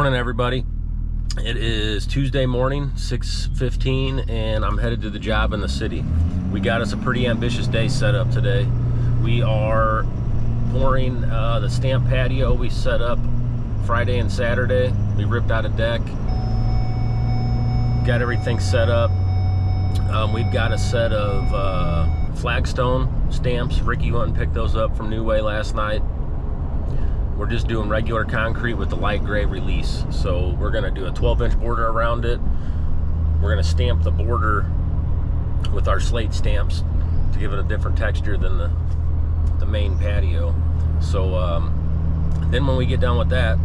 Morning, everybody. It is Tuesday morning, 6:15, and I'm headed to the job in the city. We got us a pretty ambitious day set up today. We are pouring the stamp patio we set up Friday and Saturday. We ripped out a deck, got everything set up. We've got a set of flagstone stamps. Ricky went and picked those up from New Way last night. We're just doing regular concrete with the light gray release. So we're gonna do a 12-inch border around it. We're gonna stamp the border with our slate stamps to give it a different texture than the main patio. So then when we get done with that,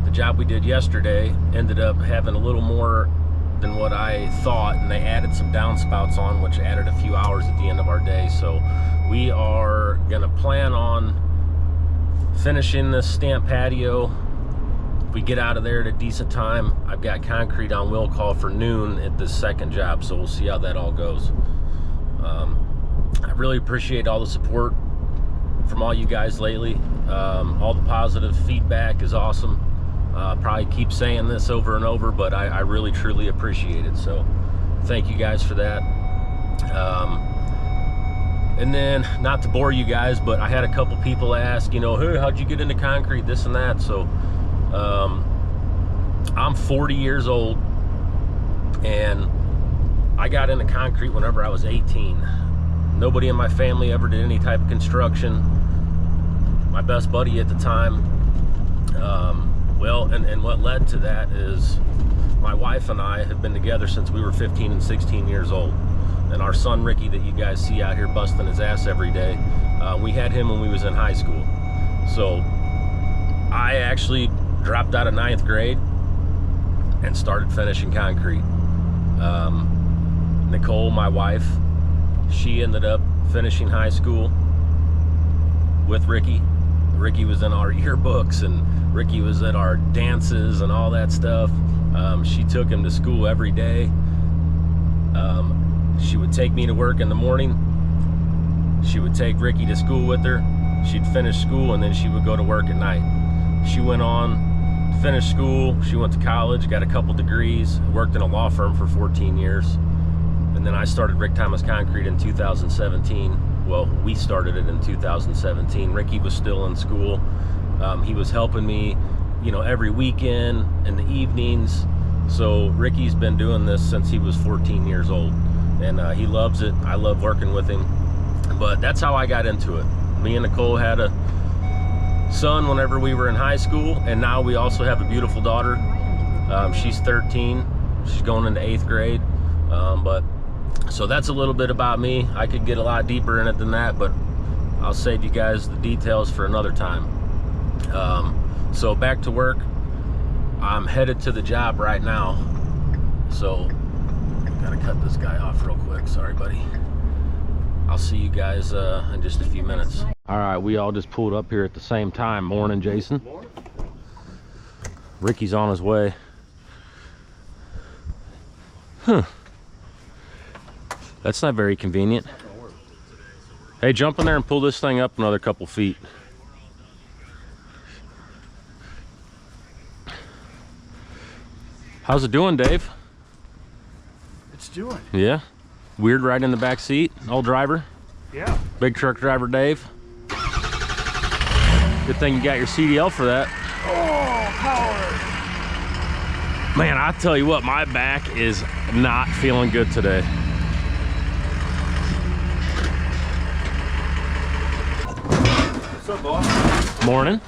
the job we did yesterday ended up having a little more than what I thought, and they added some downspouts on, which added a few hours at the end of our day. So we are gonna plan on finishing this stamp patio. If we get out of there at a decent time, I've got concrete on will call for noon at this second job, so we'll see how that all goes. I really appreciate all the support from all you guys lately. All the positive feedback is awesome. Probably keep saying this over and over, but I really truly appreciate it, so thank you guys for that. And then, not to bore you guys, but I had a couple people ask, you know, hey, how'd you get into concrete, this and that. So I'm 40 years old, and I got into concrete whenever I was 18. Nobody in my family ever did any type of construction. My best buddy at the time, and what led to that is my wife and I have been together since we were 15 and 16 years old. And our son Ricky, that you guys see out here busting his ass every day, we had him when we was in high school. So I actually dropped out of 9th grade and started finishing concrete. Nicole, my wife, she ended up finishing high school with Ricky. Ricky was in our yearbooks, and Ricky was at our dances and all that stuff. She took him to school every day. She would take me to work in the morning. She would take Ricky to school with her. She'd finish school, and then she would go to work at night. She went on to finish school. She went to college, got a couple degrees, worked in a law firm for 14 years. And then I started Rick Thomas Concrete in 2017. Well, we started it in 2017. Ricky was still in school. He was helping me, you know, every weekend in the evenings. So Ricky's been doing this since he was 14 years old. And he loves it. I love working with him. But that's how I got into it. Me and Nicole had a son whenever we were in high school, and now we also have a beautiful daughter. She's 13. She's going into 8th grade. So that's a little bit about me. I could get a lot deeper in it than that, but I'll save you guys the details for another time. So back to work. I'm headed to the job right now. So gotta cut this guy off real quick. Sorry, buddy. I'll see you guys in just a few minutes. All right, we all just pulled up here at the same time. Morning, Jason. Morning. Ricky's on his way. Huh. That's not very convenient. Hey, jump in there and pull this thing up another couple feet. How's it doing, Dave? It's doing. Yeah? Weird ride in the back seat, old driver? Yeah. Big truck driver Dave. Good thing you got your CDL for that. Oh, power. Man, I tell you what, my back is not feeling good today. What's up, boss? Morning.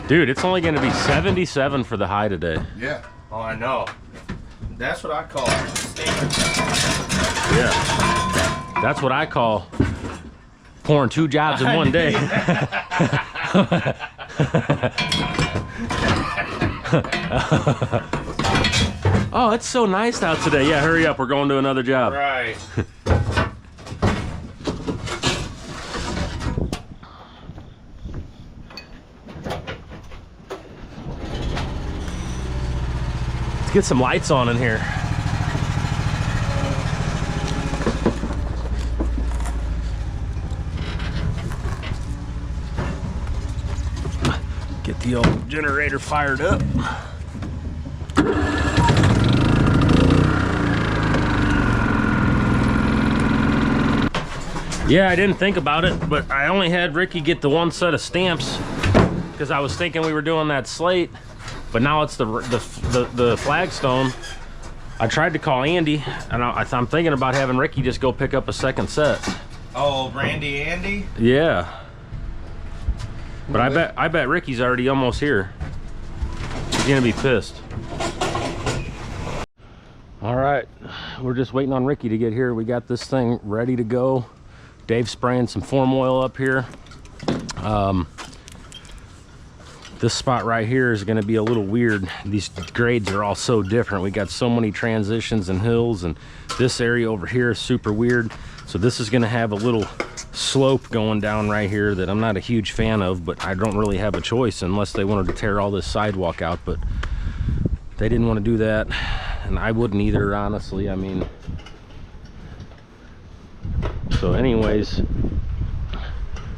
Dude, it's only gonna be 77 for the high today. Yeah. Oh, I know. That's what I call standard. Yeah. That's what I call pouring 2 jobs in one day. Oh, it's so nice out today. Yeah, hurry up. We're going to another job. Right. Let's get some lights on in here. the old generator fired up. Yeah, I didn't think about it, but I only had Ricky get the one set of stamps because I was thinking we were doing that slate, but now it's the flagstone. I tried to call Andy, and I'm thinking about having Ricky just go pick up a second set. Oh, Randy Andy? Yeah. But I bet Ricky's already almost here. He's gonna be pissed. All right, we're just waiting on Ricky to get here. We got this thing ready to go. Dave's spraying some form oil up here. This spot right here is gonna be a little weird. These grades are all so different. We got so many transitions and hills, and this area over here is super weird. So this is gonna have a little slope going down right here that I'm not a huge fan of, but I don't really have a choice unless they wanted to tear all this sidewalk out, but they didn't want to do that, and I wouldn't either, honestly. I mean, so anyways,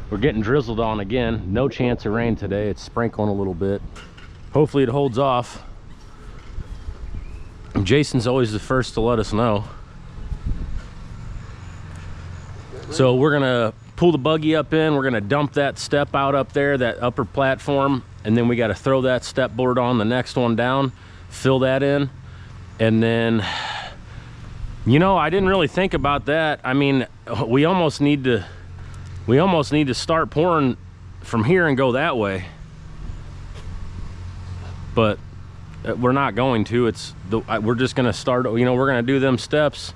we're getting drizzled on again. No chance of rain today. It's sprinkling a little bit. Hopefully it holds off. Jason's always the first to let us know. So we're gonna pull the buggy up in. We're gonna dump that step out up there, that upper platform, and then we got to throw that step board on the next one down, fill that in, and then, you know, I didn't really think about that. I mean, we almost need to start pouring from here and go that way, but we're not going to. We're just gonna start, you know, we're gonna do them steps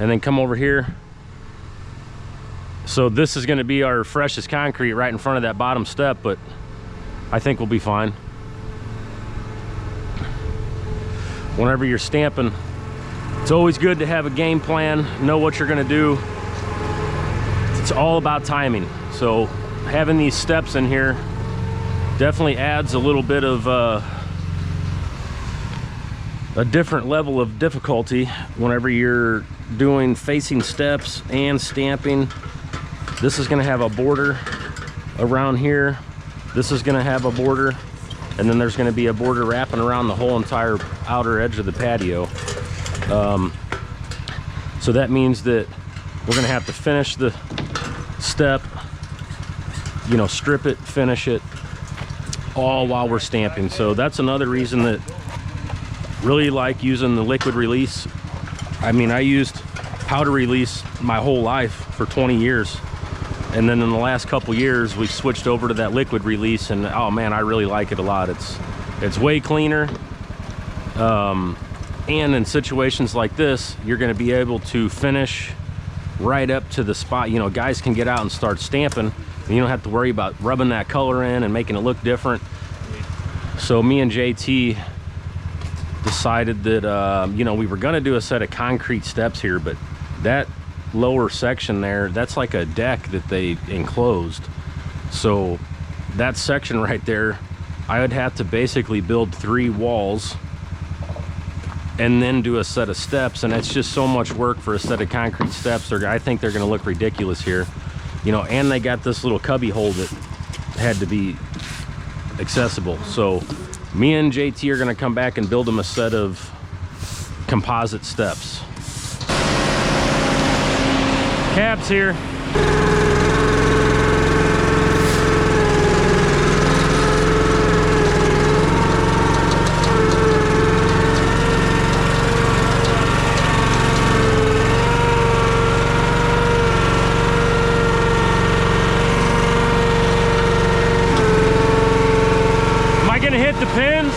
and then come over here. So this is gonna be our freshest concrete right in front of that bottom step, but I think we'll be fine. Whenever you're stamping, it's always good to have a game plan, know what you're gonna do. It's all about timing. So having these steps in here definitely adds a little bit of a different level of difficulty whenever you're doing facing steps and stamping. This is gonna have a border around here. This is gonna have a border, and then there's gonna be a border wrapping around the whole entire outer edge of the patio. So that means that we're gonna have to finish the step, you know, strip it, finish it, all while we're stamping. So that's another reason that really like using the liquid release. I mean, I used powder release my whole life for 20 years. And then in the last couple years, we switched over to that liquid release, and oh man, I really like it a lot. It's way cleaner. And in situations like this, you're gonna be able to finish right up to the spot. You know, guys can get out and start stamping, and you don't have to worry about rubbing that color in and making it look different. So me and JT decided that, you know, we were gonna do a set of concrete steps here, but that lower section there, that's like a deck that they enclosed. So that section right there, I would have to basically build 3 walls and then do a set of steps, and it's just so much work for a set of concrete steps. I think they're gonna look ridiculous here, you know, and they got this little cubby hole that had to be accessible. So me and JT are gonna come back and build them a set of composite steps. Cab's here. Am I gonna hit the pins?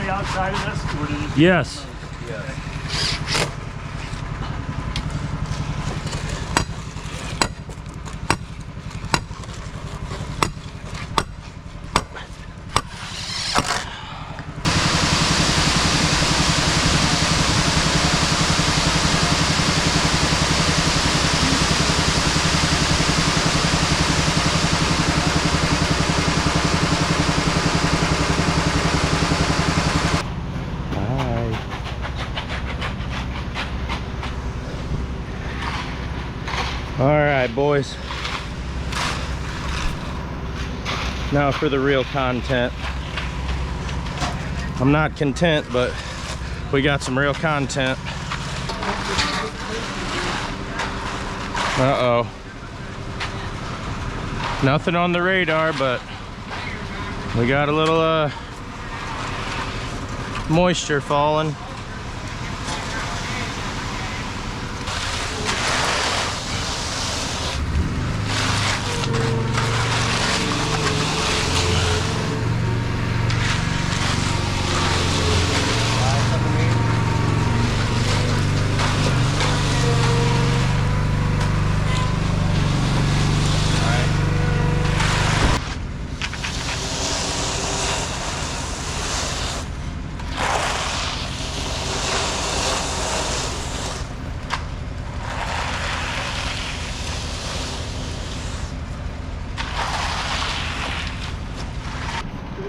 Outside of this? Or did it... Yes. All right, boys. Now for the real content. I'm not content, but we got some real content. Uh-oh. Nothing on the radar, but we got a little moisture falling.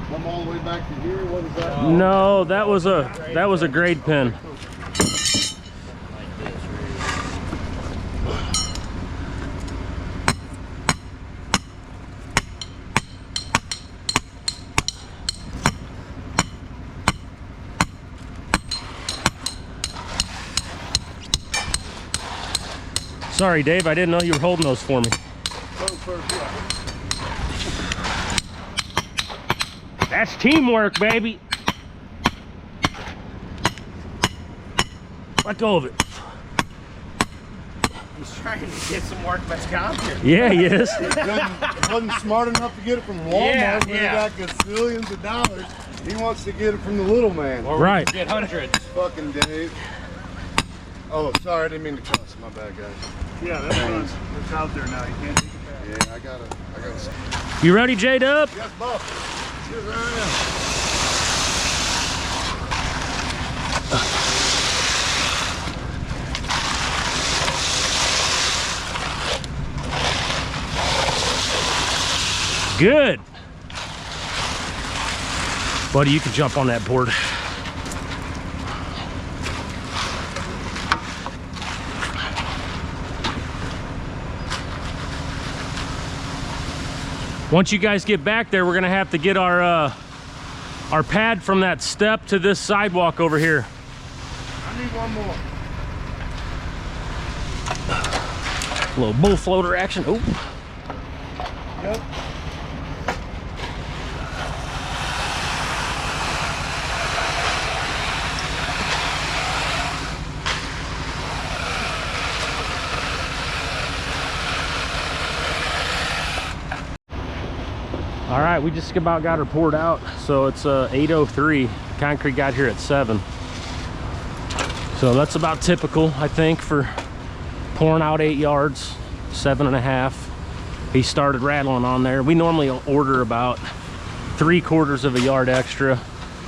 Come all the way back to here. What is that? No, that was a grade pin. Sorry, Dave, I didn't know you were holding those for me. That's teamwork, baby. Let go of it. He's trying to get some workman's comp here. Yeah, he is. Wasn't smart enough to get it from Walmart where he got gazillions of dollars. He wants to get it from the little man. Or right. Get hundreds. Fucking Dave. Oh, sorry, I didn't mean to cuss. My bad, guys. Yeah, that's fun. It's out there now. You can't take it back. Yeah, I gotta. You ready, J-Dub? Yes, Buff. Yes, I am. Good. Buddy, you can jump on that board. Once you guys get back there, we're gonna have to get our pad from that step to this sidewalk over here. I need one more. A little bull floater action. Oh. Yep. All right, we just about got her poured out. So it's 8:03. Concrete got here at 7. So that's about typical, I think, for pouring out 8 yards, 7.5. He started rattling on there. We normally order about 3/4 of a yard extra,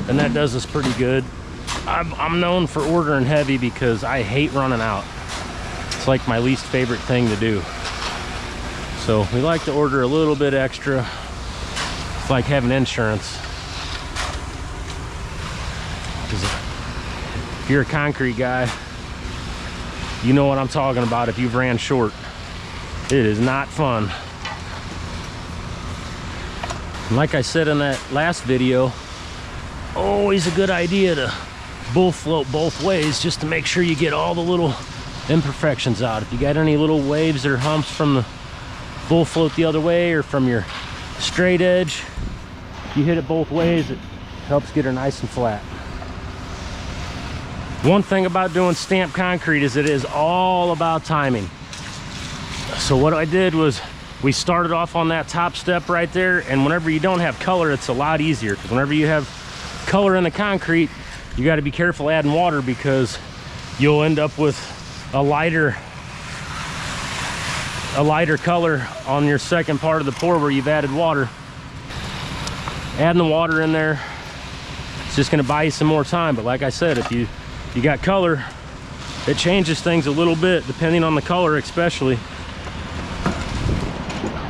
and that does us pretty good. I'm known for ordering heavy because I hate running out. It's like my least favorite thing to do. So we like to order a little bit extra. It's like having insurance. If you're a concrete guy, you know what I'm talking about if you've ran short. It is not fun. And like I said in that last video, always a good idea to bull float both ways just to make sure you get all the little imperfections out. If you got any little waves or humps from the bull float the other way or from your straight edge, you hit it both ways, it helps get her nice and flat. One thing about doing stamped concrete is it is all about timing. So what I did was we started off on that top step right there, and whenever you don't have color, it's a lot easier, because whenever you have color in the concrete, you got to be careful adding water, because you'll end up with a lighter color on your second part of the pour where you've added water. Adding the water in there, it's just going to buy you some more time. But like I said, if you got color, it changes things a little bit depending on the color especially.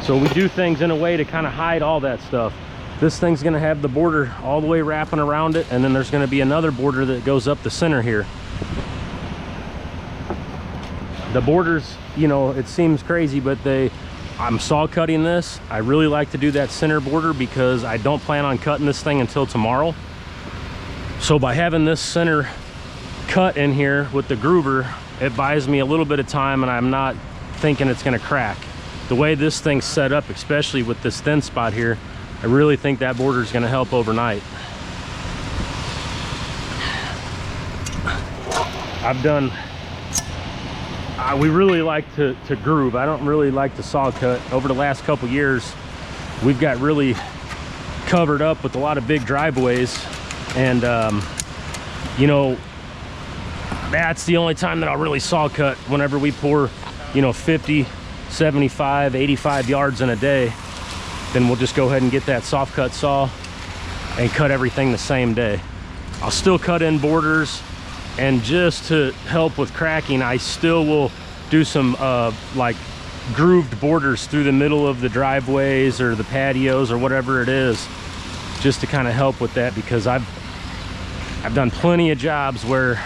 So we do things in a way to kind of hide all that stuff. This thing's going to have the border all the way wrapping around it, and then there's going to be another border that goes up the center here. The borders, you know, it seems crazy, but I'm saw cutting this. I really like to do that center border because I don't plan on cutting this thing until tomorrow. So by having this center cut in here with the groover, it buys me a little bit of time, and I'm not thinking it's gonna crack. The way this thing's set up, especially with this thin spot here, I really think that border is gonna help overnight. We really like to groove. I don't really like to saw cut. Over the last couple years, we've got really covered up with a lot of big driveways, and you know, that's the only time that I'll really saw cut. Whenever we pour, you know, 50, 75, 85 yards in a day, then we'll just go ahead and get that soft cut saw and cut everything the same day. I'll still cut in borders, and just to help with cracking, I still will do some like grooved borders through the middle of the driveways or the patios or whatever it is, just to kind of help with that, because I've done plenty of jobs where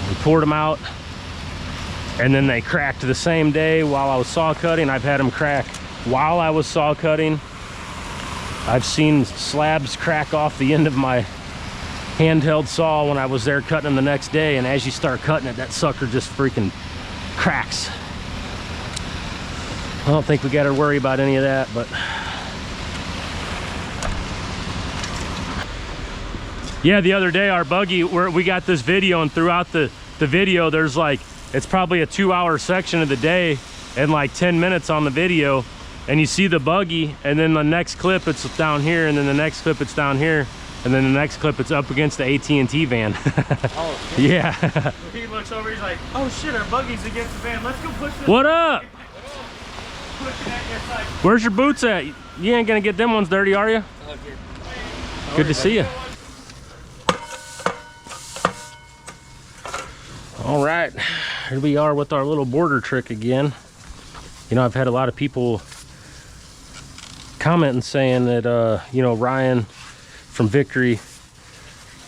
we poured them out and then they cracked the same day while I was saw cutting. I've had them crack while I was saw cutting. I've seen slabs crack off the end of my handheld saw when I was there cutting them the next day, and as you start cutting it, that sucker just freaking cracks. I don't think we got to worry about any of that, but yeah, the other day our buggy, we got this video, and throughout the video there's like, it's probably a 2-hour section of the day and like 10 minutes on the video, and you see the buggy, and then the next clip it's down here, and then the next clip it's down here, and then the next clip it's up against the AT&T van. Oh, okay. Yeah. He looks over, he's like, oh shit, our buggy's against the van. Let's go push this. What up? Pushing at your side. Where's your boots at? You ain't gonna get them ones dirty, are you? Good to see you. All right, here we are with our little border trick again. You know, I've had a lot of people commenting saying that, you know, Ryan from Victory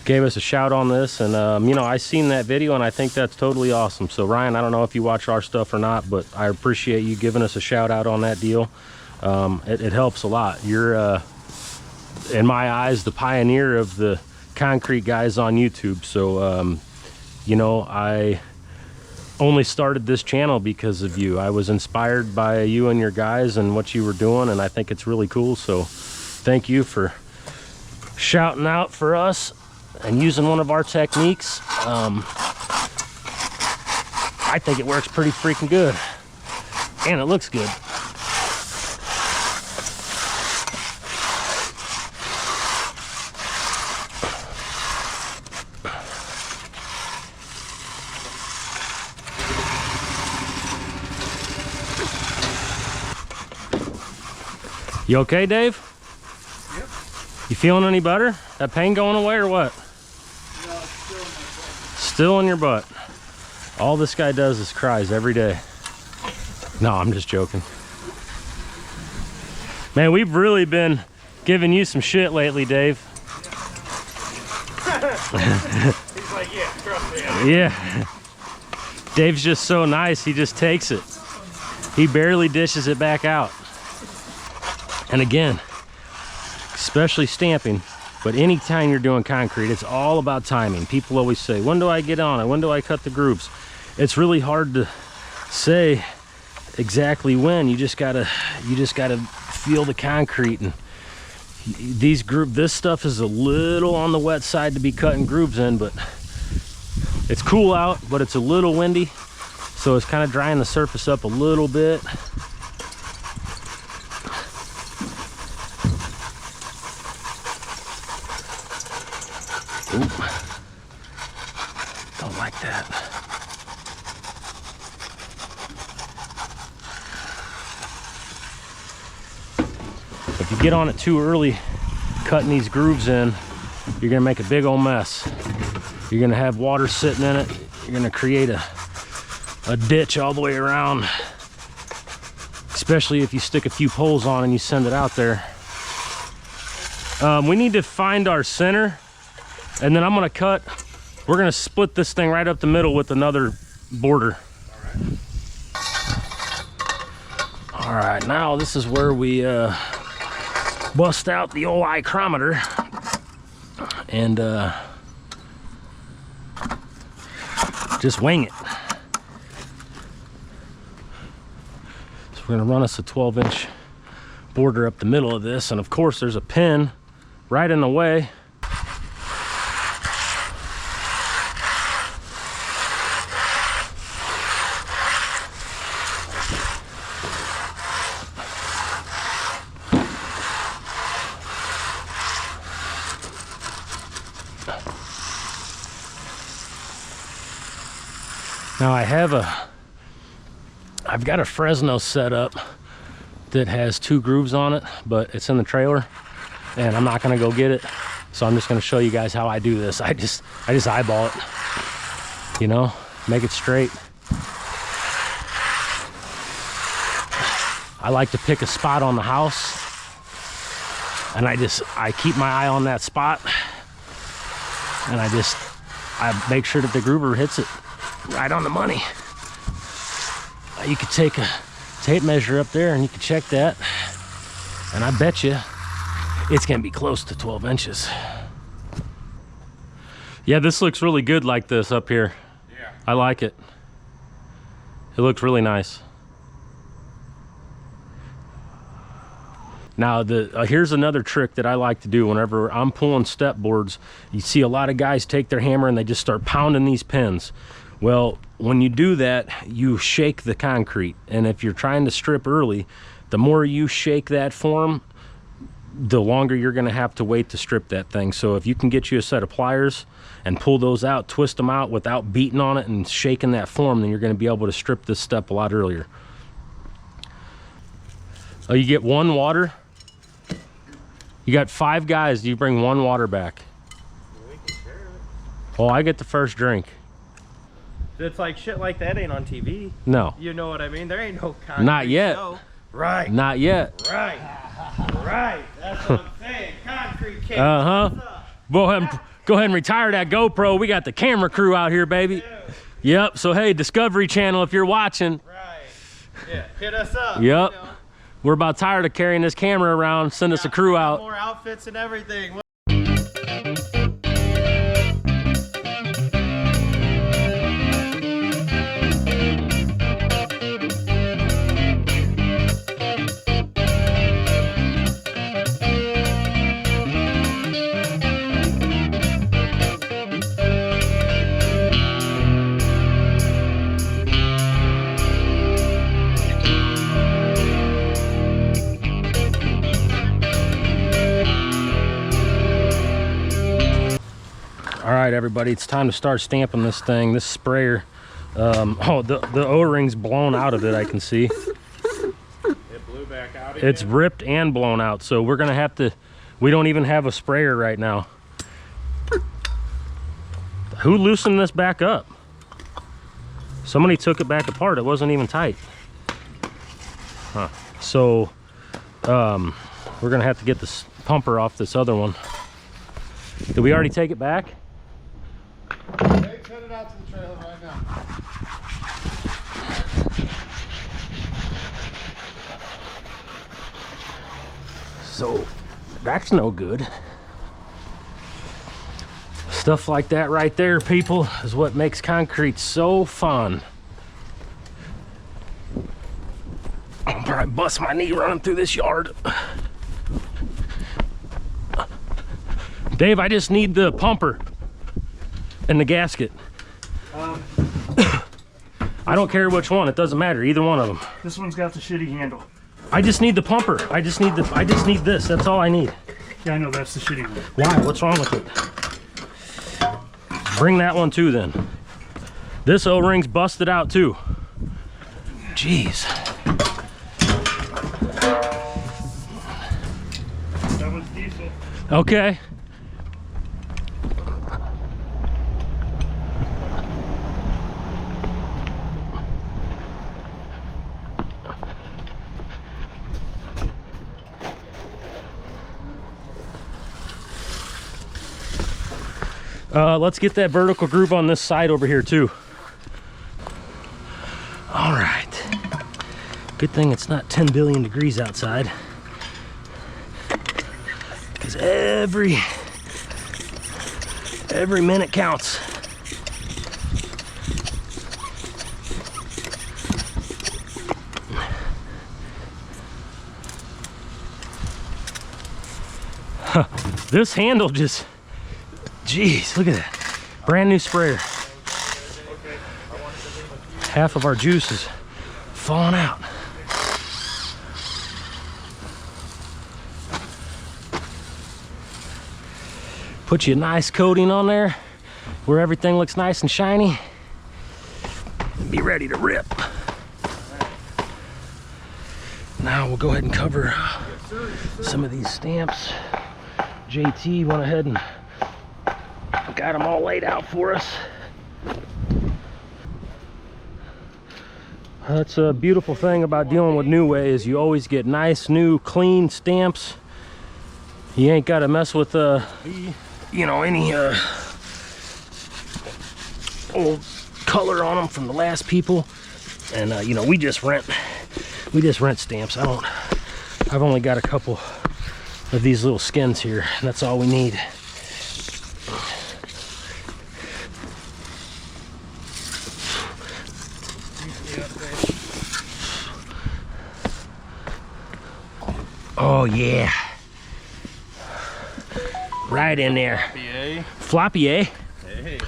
gave us a shout on this, and you know, I seen that video and I think that's totally awesome. So Ryan, I don't know if you watch our stuff or not, but I appreciate you giving us a shout out on that deal. It helps a lot. You're in my eyes the pioneer of the concrete guys on YouTube. So you know, I only started this channel because of you. I was inspired by you and your guys and what you were doing, and I think it's really cool. So thank you for shouting out for us and using one of our techniques. I think it works pretty freaking good, and it looks good. You okay, Dave? Yep. You feeling any better? That pain going away or what? No, it's still in my butt. Still in your butt. All this guy does is cries every day. No, I'm just joking. Man, we've really been giving you some shit lately, Dave. He's like, yeah, trust me. Yeah. Dave's just so nice, he just takes it. He barely dishes it back out. And again, especially stamping, but anytime you're doing concrete, it's all about timing. People always say, when do I get on it? When do I cut the grooves? It's really hard to say exactly when. You just gotta feel the concrete. And this stuff is a little on the wet side to be cutting grooves in, but it's cool out, but it's a little windy, so it's kind of drying the surface up a little bit. Oop. Don't like that. If you get on it too early cutting these grooves in, you're gonna make a big old mess. You're gonna have water sitting in it. You're gonna create a ditch all the way around, especially if you stick a few poles on and you send it out there. We need to find our center, and then we're gonna split this thing right up the middle with another border. All right, now this is where we bust out the old micrometer and just wing it. So we're gonna run us a 12-inch border up the middle of this, and of course there's a pin right in the way. Now I've got a Fresno set up that has 2 grooves on it, but it's in the trailer and I'm not gonna go get it. So I'm just gonna show you guys how I do this. I just eyeball it, you know, make it straight. I like to pick a spot on the house and I keep my eye on that spot, and I make sure that the groover hits it right on the money. You could take a tape measure up there and you can check that, and I bet you it's gonna be close to 12 inches. Yeah, this looks really good like this up here. Yeah, I like it. It looks really nice. Now here's another trick that I like to do whenever I'm pulling step boards. You see a lot of guys take their hammer and they just start pounding these pins. Well, when you do that, you shake the concrete, and if you're trying to strip early, the more you shake that form, the longer you're gonna have to wait to strip that thing. So if you can get you a set of pliers and pull those out, twist them out without beating on it and shaking that form, then you're gonna be able to strip this step a lot earlier. Oh, you get 1 water? You got 5 guys, do you bring 1 water back? We can share it. Well, I get the first drink. It's like shit like that ain't on TV. No. You know what I mean? There ain't no concrete Not yet. show. Right. Not yet. Right. Right. That's what I'm saying. Concrete cake. Go ahead and retire that GoPro. We got the camera crew out here, baby. Yeah. Yep. So hey, Discovery Channel, if you're watching. Right. Yeah. Hit us up. Yep. You know. We're about tired of carrying this camera around. Send us a crew out. More outfits and everything. All right, everybody, it's time to start stamping this thing. This sprayer, oh, the O-ring's blown out of it, I can see. It blew back out again. It's ripped and blown out, so we're gonna have to, we don't even have a sprayer right now. Who loosened this back up? Somebody took it back apart. It wasn't even tight. Huh. So, we're gonna have to get this pumper off this other one. Did we already take it back? They cut it out to the trailer right now. So that's no good. Stuff like that right there, people, is what makes concrete so fun. I'll probably bust my knee running through this yard. Dave, I just need the pumper and the gasket. I don't care which one, it doesn't matter, either one of them. This one's got the shitty handle. I just need the pumper. I just need this. That's all I need. Yeah, I know, that's the shitty one. Why? What's wrong with it? Bring that one too then. This O-ring's busted out too. Jeez. That was diesel. Okay. Let's get that vertical groove on this side over here too. All right. Good thing it's not 10 billion degrees outside. Because every minute counts. This handle just, geez, look at that. Brand new sprayer. Half of our juice is falling out. Put you a nice coating on there where everything looks nice and shiny. And be ready to rip. Now we'll go ahead and cover some of these stamps. JT went ahead and got them all laid out for us. That's a beautiful thing about dealing with New Way is you always get nice, new, clean stamps. You ain't got to mess with you know, any old color on them from the last people. And you know, we just rent stamps. I've only got a couple of these little skins here, and that's all we need. Oh yeah, right in there. Floppy, eh? Hey.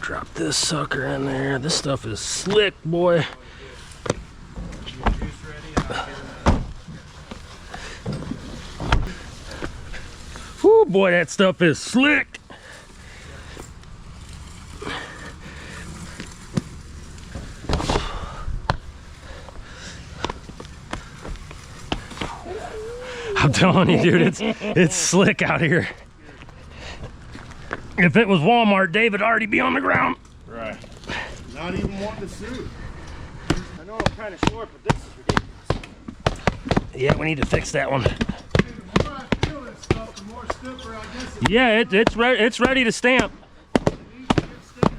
Drop this sucker in there. This stuff is slick, boy. Whoo, boy, that stuff is slick. I'm telling you, dude, it's slick out here. If it was Walmart, David would already be on the ground. Right. Not even wanting to sue. I know I'm kind of short, but this is ridiculous. Yeah, we need to fix that one. Dude, the more I feel this stuff, the more stiffer I guess it Yeah, it's ready to stamp. needs to get stamped.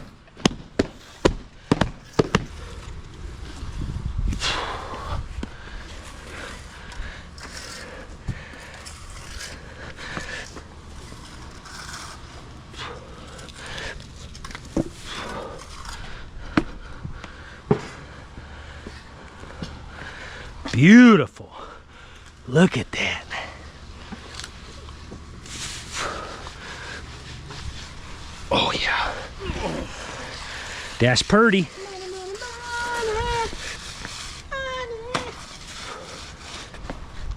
Beautiful. Look at that. Oh yeah. That's purty.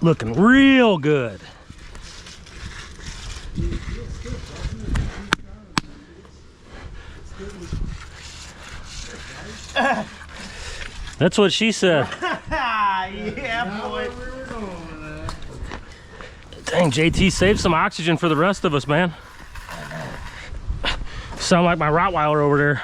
Looking real good. That's what she said. Yeah, boy. Dang, JT, save some oxygen for the rest of us, man. Sound like my Rottweiler over there.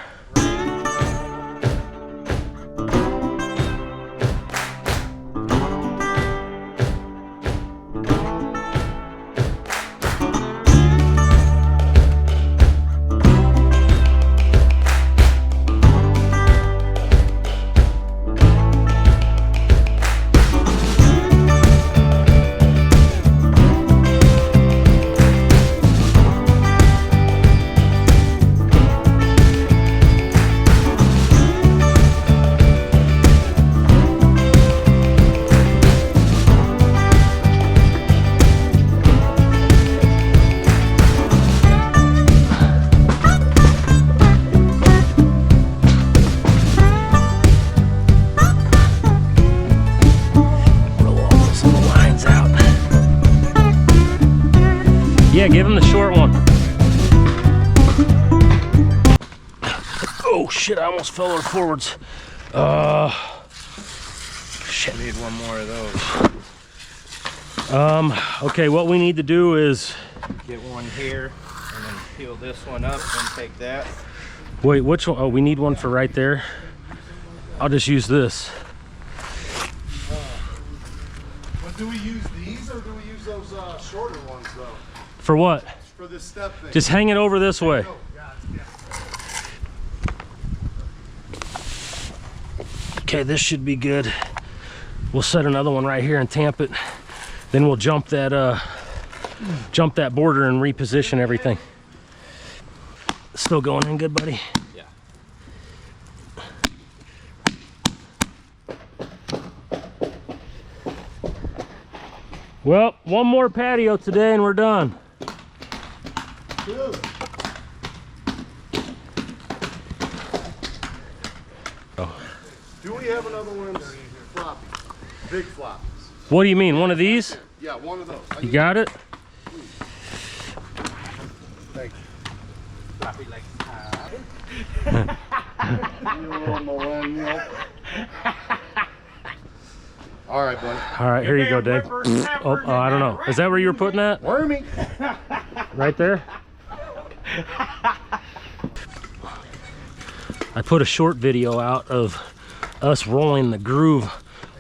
Yeah, give him the short one. Oh shit, I almost fell over forwards. Shit. Need one more of those. Okay, what we need to do is... Get one here, and then peel this one up, and take that. Wait, which one? Oh, we need one for right there. I'll just use this. But do we use these or do we use those shorter ones though? For what? For this step thing. Just hang it over this way. Oh, God, yeah. Okay, this should be good. We'll set another one right here and tamp it. Then we'll jump that border and reposition everything. Still going in good, buddy? Yeah. Well, one more patio today and we're done. Good. Do we have another one of those floppy? Big floppies. What do you mean, one of these? Yeah, one of those. You got it? Thank you. Floppy like You little millennial. All right, buddy. All right, here you go, Dave. Oh, I don't know. Is that where you were putting that? Wormy. Right there? I put a short video out of us rolling the groove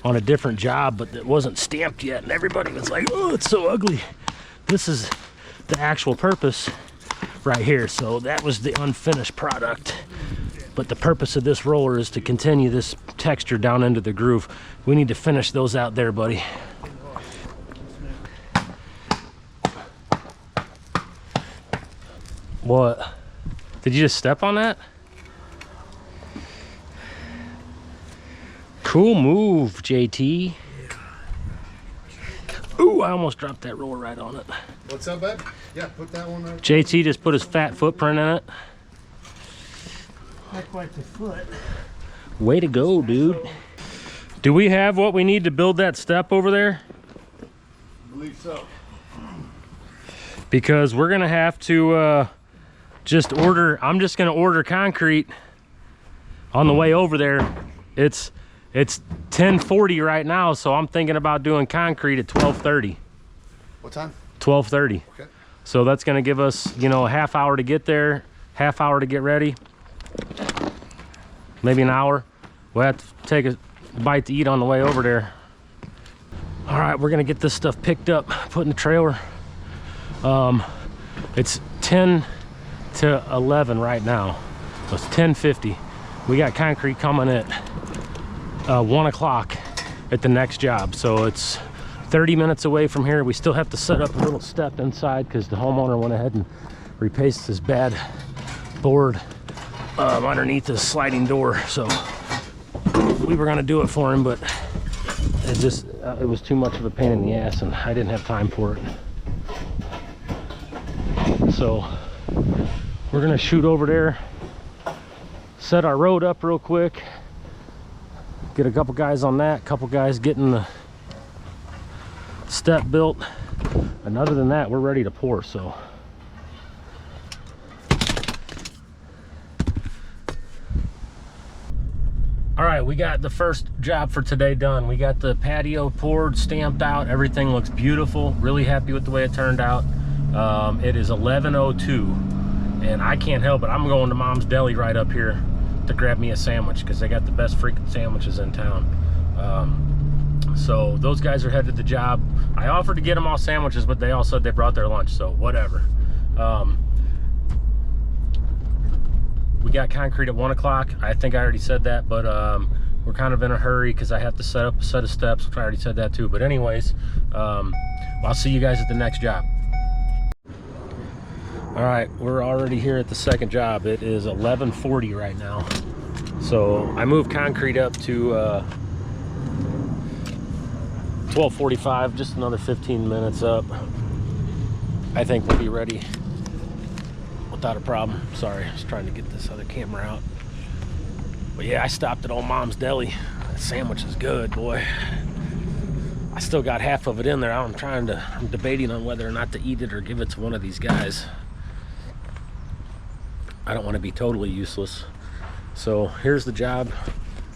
on a different job, but it wasn't stamped yet, and everybody was like, oh, it's so ugly. This is the actual purpose right here. So that was the unfinished product, but the purpose of this roller is to continue this texture down into the groove. We need to finish those out there, buddy. What? Did you just step on that? Cool move, JT. Ooh, I almost dropped that roller right on it. What's up, bud? Yeah, put that one right. JT just put his fat footprint in it. Not quite the foot. Way to go, dude. Do we have what we need to build that step over there? I believe so. Because we're gonna have to just order, I'm just gonna order concrete on the way over there. It's 10:40 right now, so I'm thinking about doing concrete at 12:30. What time? 12:30. Okay. So that's gonna give us, you know, a half hour to get there, half hour to get ready, maybe an hour. We'll have to take a bite to eat on the way over there. All right, we're gonna get this stuff picked up, put in the trailer. It's 10 to 11 right now, so it's 10:50. We got concrete coming at 1 o'clock at the next job, so it's 30 minutes away from here. We still have to set up a little step inside because the homeowner went ahead and replaced his bad board underneath the sliding door. So we were gonna do it for him, but it was too much of a pain in the ass and I didn't have time for it. So we're gonna shoot over there, set our road up real quick, get a couple guys on that, couple guys getting the step built, and other than that we're ready to pour. So all right, we got the first job for today done. We got the patio poured, stamped out, everything looks beautiful. Really happy with the way it turned out. It is 11:02 and I can't help it, I'm going to Mom's Deli right up here to grab me a sandwich because they got the best freaking sandwiches in town. So those guys are headed to the job. I offered to get them all sandwiches, but they all said they brought their lunch, so whatever. We got concrete at 1 o'clock. I think I already said that, but we're kind of in a hurry because I have to set up a set of steps, which I already said that too. But anyways, I'll see you guys at the next job. All right, we're already here at the second job. It is 11:40 right now. So I moved concrete up to 12:45, just another 15 minutes up. I think we'll be ready without a problem. Sorry, I was trying to get this other camera out. But yeah, I stopped at old Mom's Deli. That sandwich is good, boy. I still got half of it in there. I'm debating on whether or not to eat it or give it to one of these guys. I don't want to be totally useless. So here's the job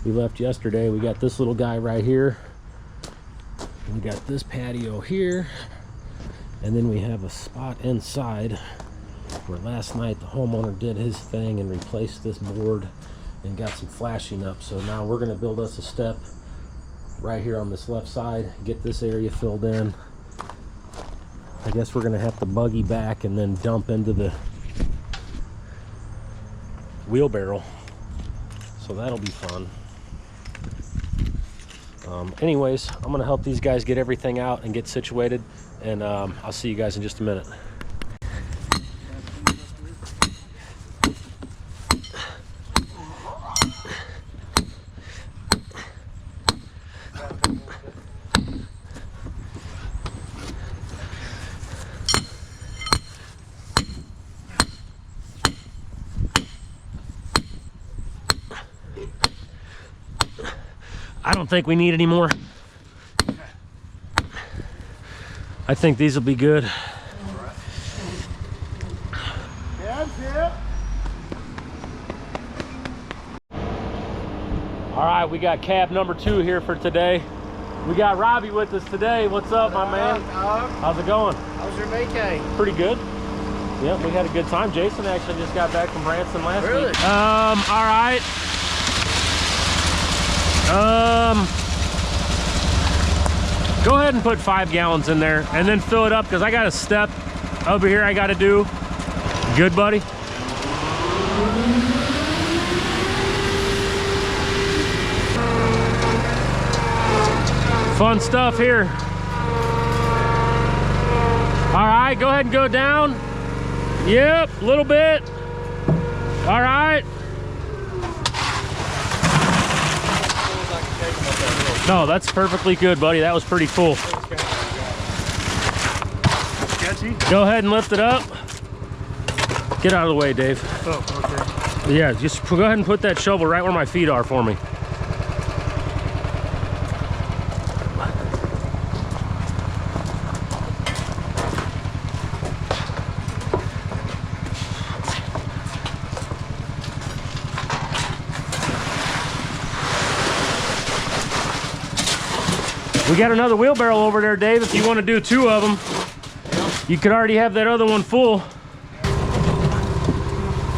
we left yesterday. We got this little guy right here. We got this patio here. And then we have a spot inside where last night the homeowner did his thing and replaced this board and got some flashing up. So now we're gonna build us a step right here on this left side, get this area filled in. I guess we're gonna have to buggy back and then dump into the wheelbarrow. So that'll be fun. Anyways, I'm gonna help these guys get everything out and get situated, and I'll see you guys in just a minute. I don't think we need any more. I think these will be good. All right, we got cab number 2 here for today. We got Robbie with us today. What's up, my man? How's it going? How's your vacay? Pretty good. Yep, we had a good time. Jason actually just got back from Branson last week. All right. Go ahead and put 5 gallons in there and then fill it up, because I got a step over here I got to do. Good, buddy? Fun stuff here. All right, go ahead and go down. Yep, a little bit. All right. No, that's perfectly good, buddy. That was pretty full. Sketchy? Go ahead and lift it up. Get out of the way, Dave. Oh, okay. Yeah, just go ahead and put that shovel right where my feet are for me. We got another wheelbarrow over there, Dave, if you want to do 2 of them. You could already have that other one full.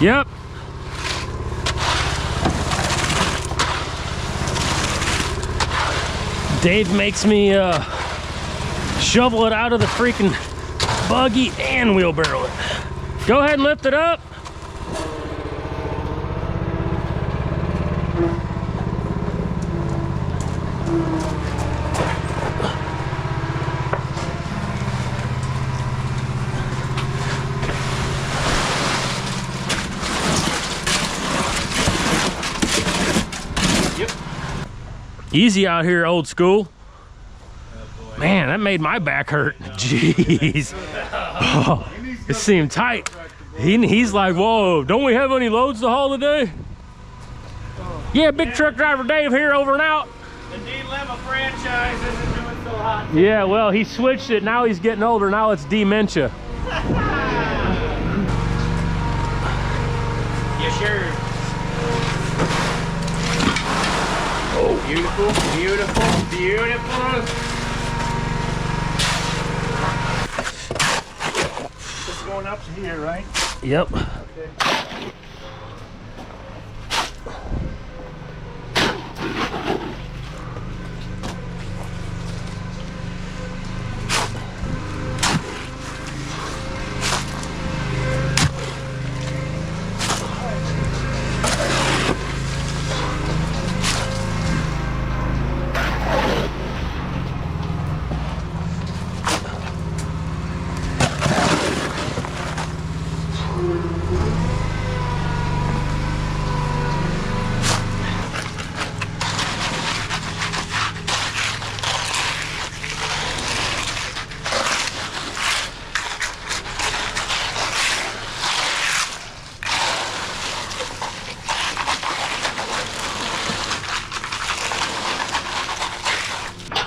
Yep. Dave makes me shovel it out of the freaking buggy and wheelbarrow it. Go ahead and lift it up. Easy out here, old school. Man, that made my back hurt. Jeez. Oh, it seemed tight. He's like, whoa, don't we have any loads to haul today? Yeah, big truck driver Dave here, over and out. The D-Lemma franchise isn't doing so hot. Yeah, well, he switched it. Now he's getting older. Now it's dementia. Yes, sure. Oh, beautiful, beautiful, beautiful. This is going up to here, right? Yep. Okay.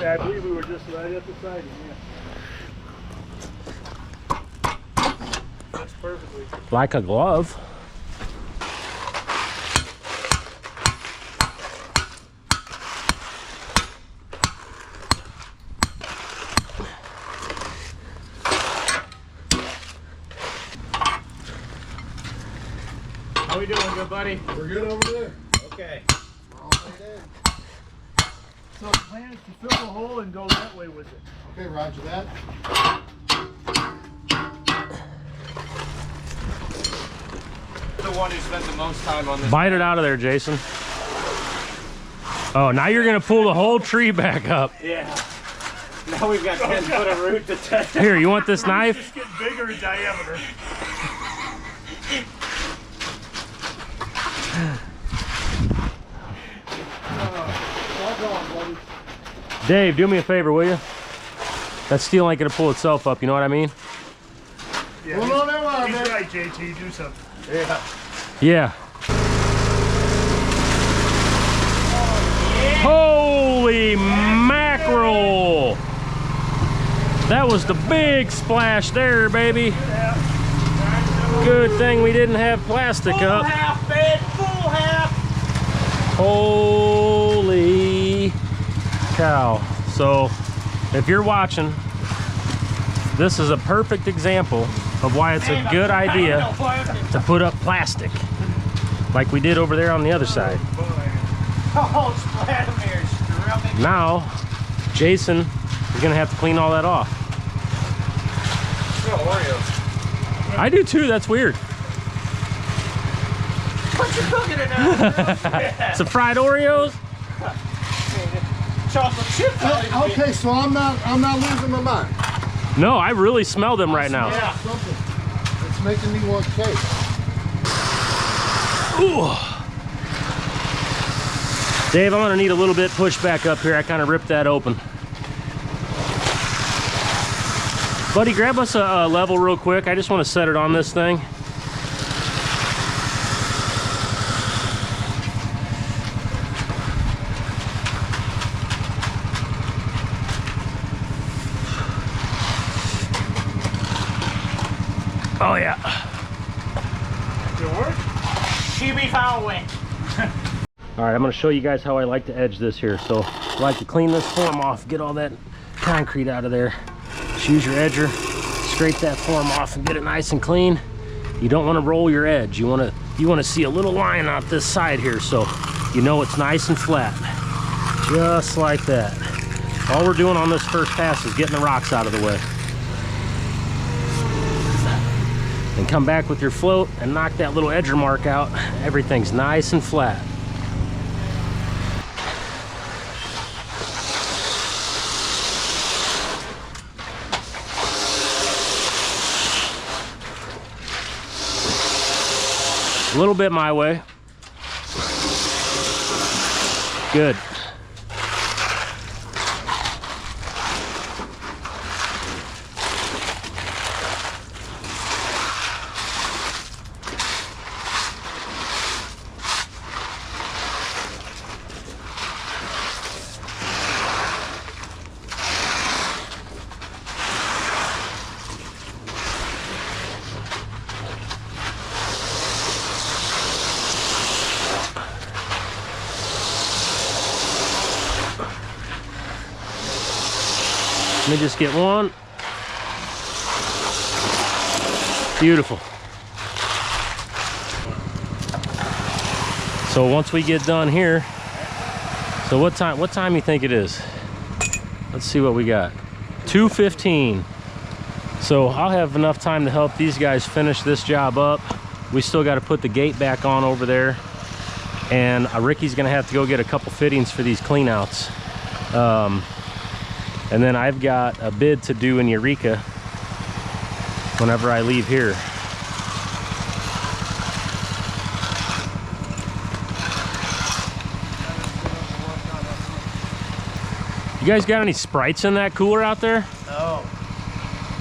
Yeah, I believe we were just right at the siding, yeah. That's perfectly. Like a glove. How we doing, good buddy? We're good over there. Okay. So the plan is to fill the hole and go that way with it. Okay, roger that. The one who spent the most time on this. Bite it out of there, Jason. Oh, now you're gonna pull the whole tree back up. Yeah. Now we've got 10 foot of root to touch. Here, you want this knife? Just get bigger in diameter. Dave, do me a favor, will you? That steel ain't gonna pull itself up, you know what I mean? Yeah, Hold on there, he's man. right, JT. Do something. Yeah. Holy mackerel! That was the big splash there, baby. Good thing we didn't have plastic up. Full half, babe. Full half. Holy cow. So, if you're watching, this is a perfect example of why it's a good idea to put up plastic, like we did over there on the other side. Oh, Vladimir, scrubbing. Now, Jason is gonna have to clean all that off. Oreos. I do too, that's weird. What you cooking it now? Some fried Oreos? Chocolate chip. Okay, so I'm not losing my mind. No, I really smell them right now. Yeah. Something. It's making me want cake. Ooh. Dave, I'm gonna need a little bit pushed back up here. I kind of ripped that open. Buddy, grab us a level real quick. I just want to set it on this thing. Oh yeah. It work? She be following. All right, I'm gonna show you guys how I like to edge this here. So I like to clean this form off, get all that concrete out of there. Just use your edger, scrape that form off and get it nice and clean. You don't wanna roll your edge. You wanna see a little line out this side here so you know it's nice and flat. Just like that. All we're doing on this first pass is getting the rocks out of the way. And come back with your float and knock that little edger mark out. Everything's nice and flat. A little bit my way. Good. Let me just get one. Beautiful. So once we get done here, so what time you think it is? Let's see what we got. 2:15. So I'll have enough time to help these guys finish this job up. We still got to put the gate back on over there. And Ricky's gonna have to go get a couple fittings for these cleanouts. And then I've got a bid to do in Eureka whenever I leave here. You guys got any Sprites in that cooler out there? No.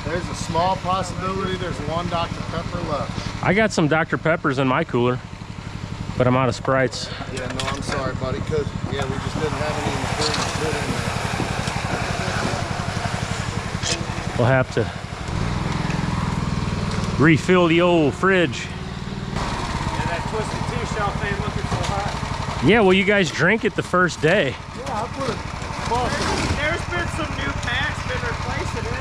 There's a small possibility there's one Dr. Pepper left. I got some Dr. Peppers in my cooler, but I'm out of Sprites. Yeah, no, I'm sorry, buddy, because, yeah, we just didn't have any in the fridge to put in there. We'll have to refill the old fridge. Yeah, that twisted tea shelf ain't looking so hot. Yeah, well, you guys drink it the first day. Yeah, I put There's been some new packs been replacing it.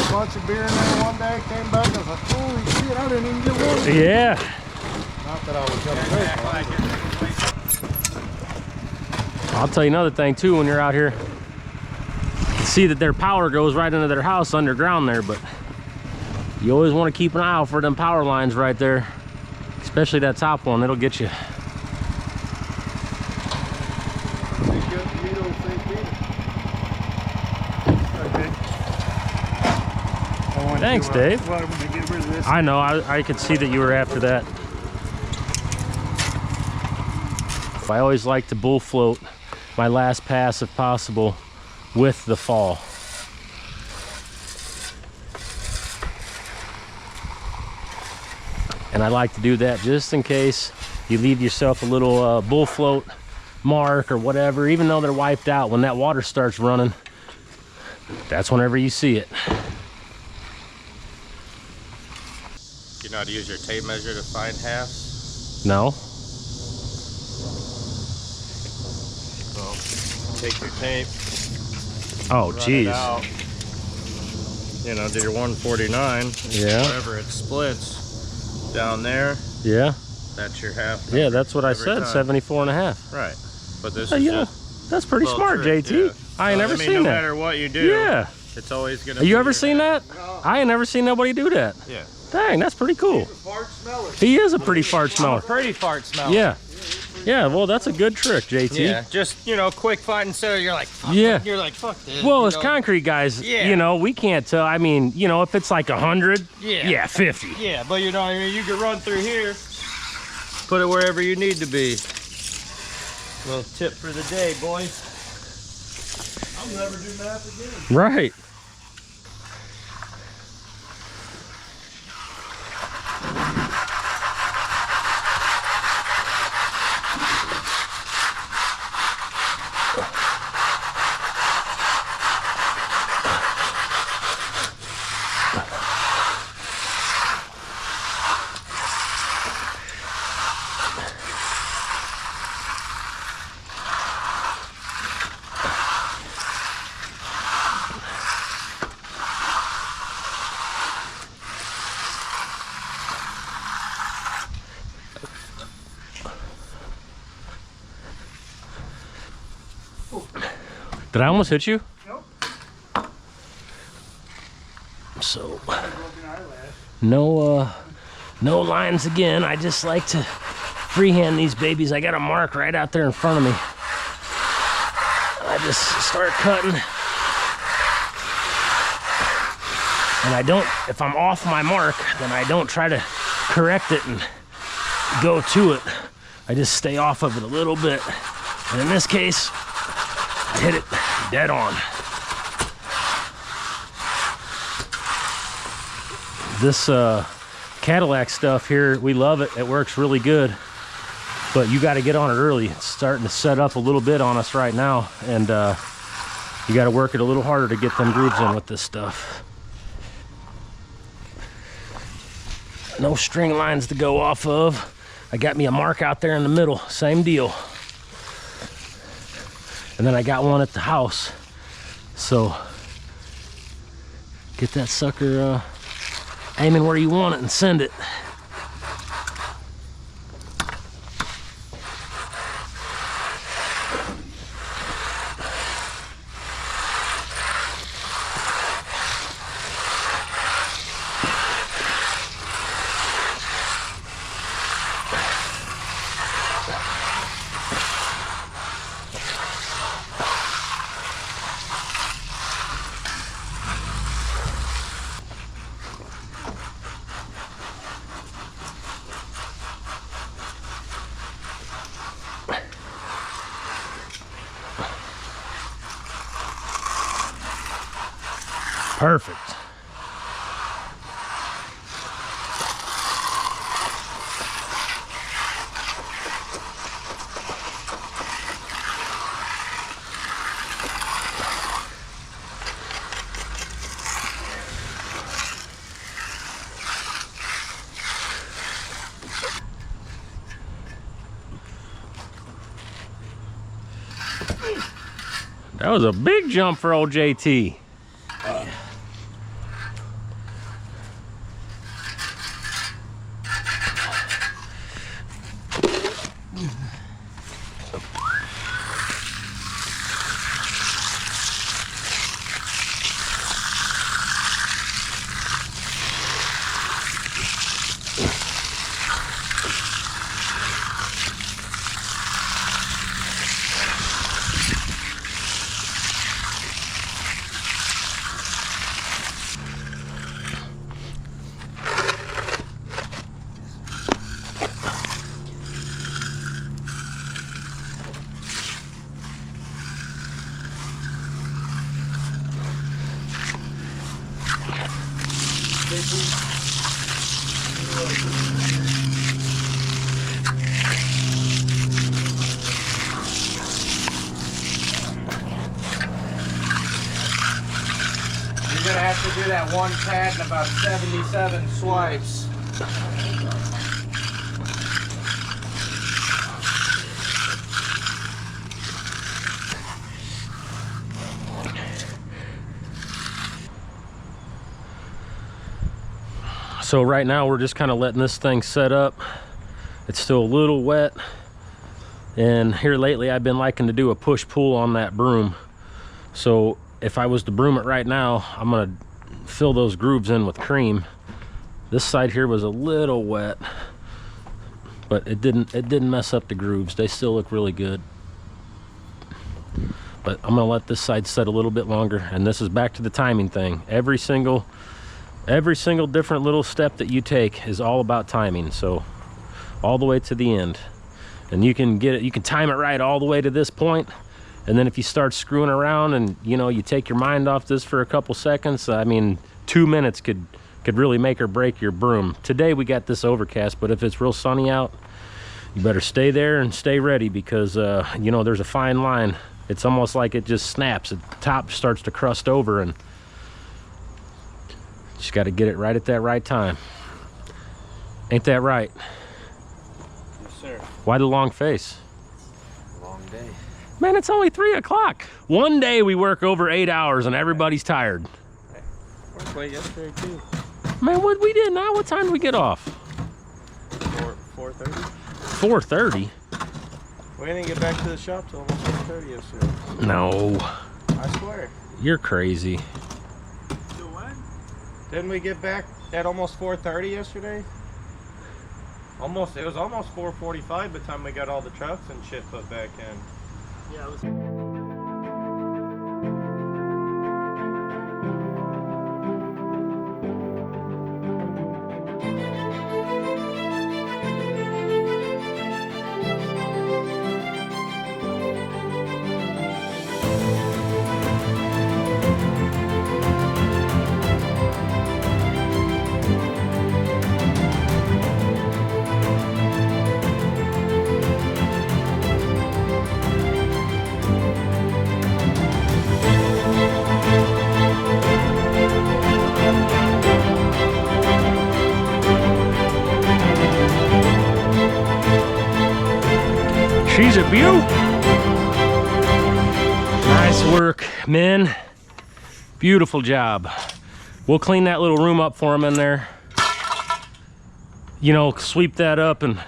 a bunch of beer in there one day, came back, I was like, holy shit, I didn't even get one. Yeah. Not that I was gonna take one. I'll tell you another thing too, when you're out here, you see that their power goes right into their house underground there, but you always want to keep an eye out for them power lines right there, especially that top one. It'll get you. Thanks, Dave. Well, I'm gonna get rid of this. I know, I could see that you were after that. I always like to bull float my last pass if possible with the fall. And I like to do that just in case you leave yourself a little bull float mark or whatever, even though they're wiped out. When that water starts running, that's whenever you see it. You know how to use your tape measure to find half? No? So take your tape, Oh, run it geez. out. You know, do your 149. Yeah. Wherever it splits down there, Yeah. that's your half. Yeah, that's what I every said, time. 74 and a half. Right. But this Oh, is you know, just that's pretty a little smart, trick, JT. yeah. I ain't So, never mean, seen no that. matter what you do, Yeah. it's always gonna. Have you be ever your seen half. that? I ain't never seen nobody do that. Yeah. Dang, that's pretty cool. Fart smeller. He is a pretty fart smeller. Pretty fart smell. Yeah. Yeah, well, that's a good trick, JT. Yeah. Just, you know, quick fighting so you're like, fuck. Yeah. You're like, fuck this. Well, you as know? concrete guys, Yeah. you know, we can't tell. I mean, you know, if it's like 100, Yeah. yeah, 50. Yeah, but you know, I mean, you can run through here, put it wherever you need to be. Little tip for the day, boys. I'll never do math again. Right. Did I almost hit you? Nope. So, Broken eyelash. no lines again. I just like to freehand these babies. I got a mark right out there in front of me. I just start cutting. And I don't, if I'm off my mark, then I don't try to correct it and go to it. I just stay off of it a little bit. And in this case, I hit it dead on. This Cadillac stuff here, we love it. It works really good, but you got to get on it early. It's starting to set up a little bit on us right now, and you got to work it a little harder to get them grooves in with this stuff. No string lines to go off of. I got me a mark out there in the middle, same deal. And then I got one at the house. So get that sucker aiming where you want it and send it. Perfect. That was a big jump for old JT. do that one pad in about 77 swipes. So right now we're just kind of letting this thing set up. It's still a little wet. And here lately I've been liking to do a push-pull on that broom. So if I was to broom it right now, I'm gonna fill those grooves in with cream. This side here was a little wet, but it didn't mess up the grooves. They still look really good. But I'm gonna let this side set a little bit longer, and this is back to the timing thing. Every single different little step that you take is all about timing. So all the way to the end. And you can get it, you can time it right all the way to this point. And then if you start screwing around and you take your mind off this for a couple seconds, I mean, 2 minutes could really make or break your broom. Today we got this overcast, but if it's real sunny out, you better stay there and stay ready, because there's a fine line. It's almost like it just snaps. The top starts to crust over, and just got to get it right at that right time. Ain't that right? Yes, sir. Why the long face? Long day. Man, it's only 3 o'clock. One day we work over 8 hours and everybody's tired. Worked late yesterday too. Man, what we did now? What time did we get off? 4:30. 4:30? We didn't get back to the shop till almost 4:30 yesterday. No, I swear. you're crazy. Didn't we get back at almost 4:30 yesterday? It was almost 4:45 by the time we got all the trucks and shit put back in. Yeah, it was. She's a beaut. Nice work, men. Beautiful job. We'll clean that little room up for him in there. Sweep that up, and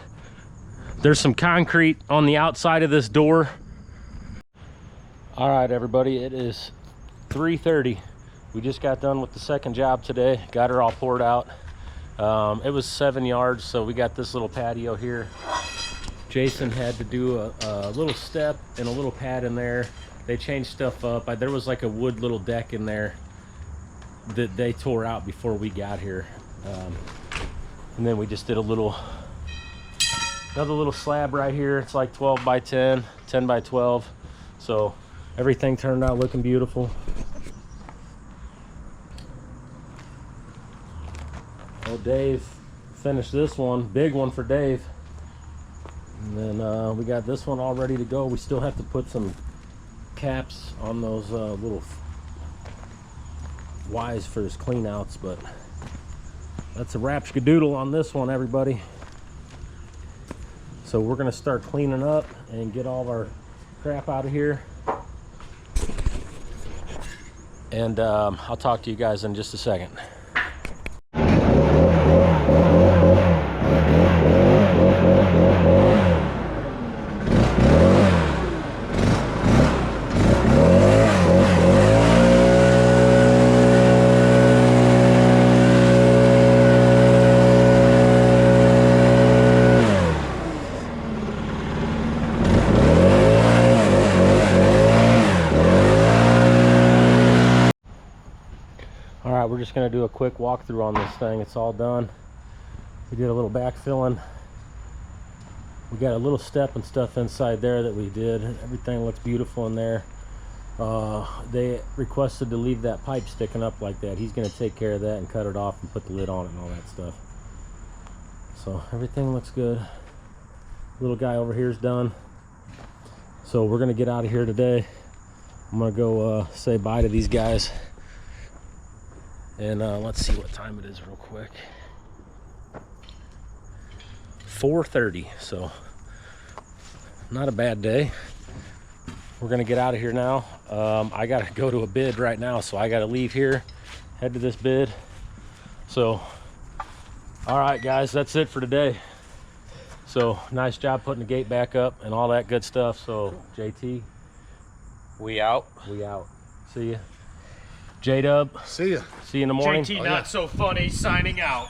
there's some concrete on the outside of this door. All right, everybody, it is 3:30. We just got done with the second job today. Got her all poured out. It was 7 yards, so we got this little patio here. Jason had to do a little step and a little pad in there. They changed stuff up. There was like a wood little deck in there that they tore out before we got here. And then we just did another little slab right here. It's like 12 by 10, 10 by 12. So everything turned out looking beautiful. Oh, Dave finished this one, big one for Dave. And then we got this one all ready to go. We still have to put some caps on those little Y's for his clean outs, but that's a rap-skadoodle on this one, everybody. So we're gonna start cleaning up and get all of our crap out of here. And I'll talk to you guys in just a second. We're just going to do a quick walkthrough on this thing. It's all done. We did a little backfilling. We got a little step and stuff inside there that we did. Everything looks beautiful in there. They requested to leave that pipe sticking up like that. He's going to take care of that and cut it off and put the lid on it and all that stuff. So everything looks good. Little guy over here is done. So we're going to get out of here today. I'm going to go say bye to these guys. And let's see what time it is real quick. 4:30, so not a bad day. We're gonna get out of here now. I gotta go to a bid right now, so I gotta leave here, head to this bid. So, all right, guys, that's it for today. So nice job putting the gate back up and all that good stuff. So JT, We out. we out. See ya. J-Dub, See ya. see you in the morning. JT not so funny signing out.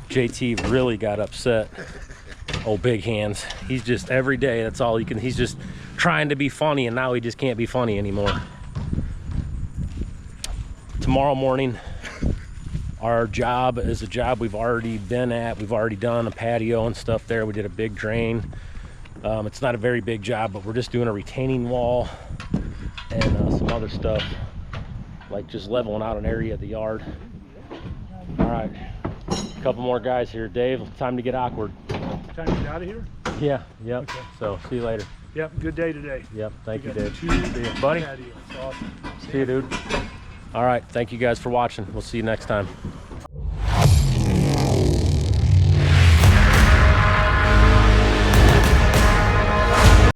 JT really got upset. Oh, big hands. He's just every day. That's all he can. He's just trying to be funny, and now he just can't be funny anymore. Tomorrow morning, our job is a job we've already been at. We've already done a patio and stuff there. We did a big drain. It's not a very big job, but we're just doing a retaining wall and some other stuff, like just leveling out an area of the yard. All right, a couple more guys here. Dave, time to get awkward. Time to get out of here? Yeah, yep. Okay. So see you later. Yep, good day today. Yep, thank you, We got Dave. 2 See you, buddy. patios. Awesome. See you, dude. All right, thank you guys for watching. We'll see you next time.